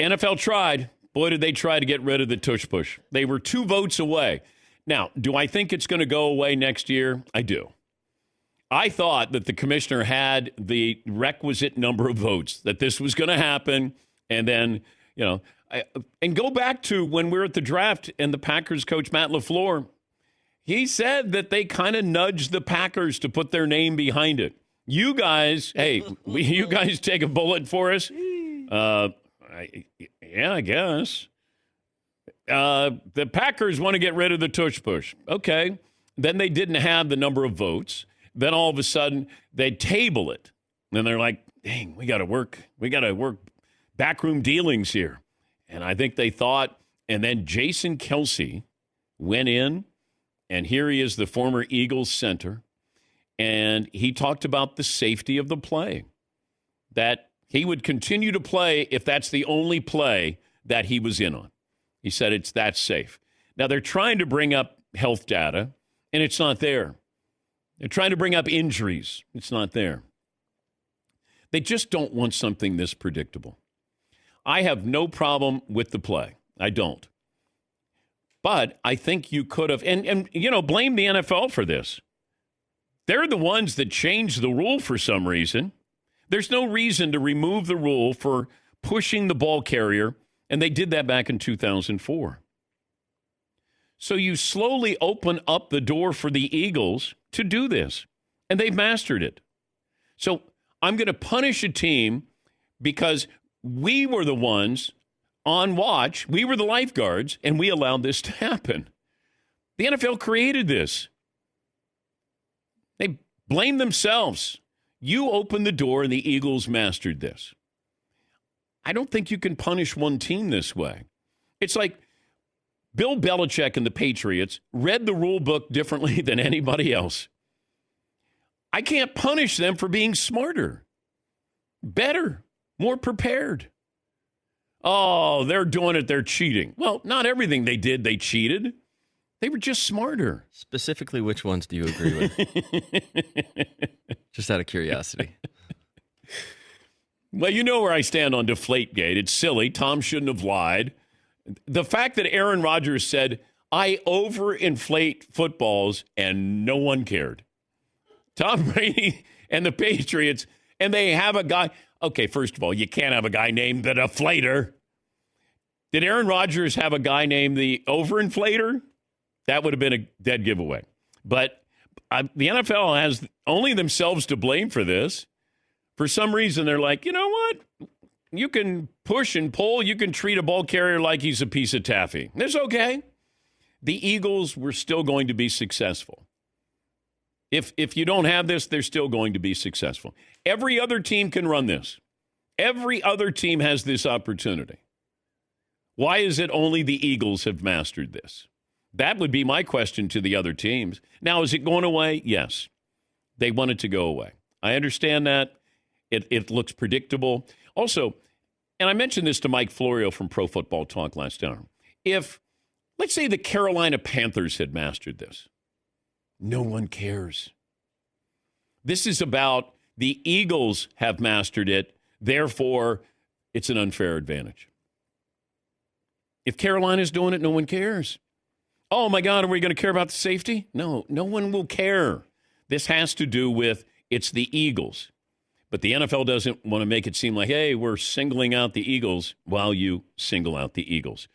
NFL tried. Boy, did they try to get rid of the tush push. They were 2 votes away. Now, do I think it's going to go away next year? I do. I thought that the commissioner had the requisite number of votes, that this was going to happen. And then, and go back to when we were at the draft and the Packers coach, Matt LaFleur, he said that they kind of nudged the Packers to put their name behind it. You guys, you guys take a bullet for us? I guess. The Packers want to get rid of the tush push. Okay. Then they didn't have the number of votes. Then all of a sudden they table it. And they're like, dang, we got to work backroom dealings here. And I think they thought, and then Jason Kelce went in, and here he is, the former Eagles center, and he talked about the safety of the play, that he would continue to play if that's the only play that he was in on. He said it's that safe. Now, they're trying to bring up health data, and it's not there. They're trying to bring up injuries. It's not there. They just don't want something this predictable. I have no problem with the play. I don't. But I think you could have, and blame the NFL for this. They're the ones that changed the rule for some reason. There's no reason to remove the rule for pushing the ball carrier, and they did that back in 2004. So you slowly open up the door for the Eagles to do this, and they've mastered it. So I'm going to punish a team because we were the ones on watch. We were the lifeguards, and we allowed this to happen. The NFL created this. They blame themselves. You opened the door, and the Eagles mastered this. I don't think you can punish one team this way. It's like Bill Belichick and the Patriots read the rule book differently than anybody else. I can't punish them for being smarter, better, more prepared. Oh, they're doing it. They're cheating. Well, not everything they did, they cheated. They were just smarter. Specifically, which ones do you agree with? Just out of curiosity. Well, you know where I stand on Deflategate. It's silly. Tom shouldn't have lied. The fact that Aaron Rodgers said, I overinflate footballs, and no one cared. Tom Brady and the Patriots, and they have a guy. Okay, first of all, you can't have a guy named the Deflator. Did Aaron Rodgers have a guy named the Overinflator? That would have been a dead giveaway. But the NFL has only themselves to blame for this. For some reason, they're like, you know what? You can push and pull. You can treat a ball carrier like he's a piece of taffy. That's okay. The Eagles were still going to be successful. If you don't have this, they're still going to be successful. Every other team can run this. Every other team has this opportunity. Why is it only the Eagles have mastered this? That would be my question to the other teams. Now, is it going away? Yes. They want it to go away. I understand that. It looks predictable. Also, and I mentioned this to Mike Florio from Pro Football Talk last hour. If, let's say, the Carolina Panthers had mastered this, no one cares. This is about the Eagles have mastered it, therefore, it's an unfair advantage. If Carolina's doing it, no one cares. Oh, my God, are we going to care about the safety? No, no one will care. This has to do with it's the Eagles. But the NFL doesn't want to make it seem like, hey, we're singling out the Eagles while you single out the Eagles.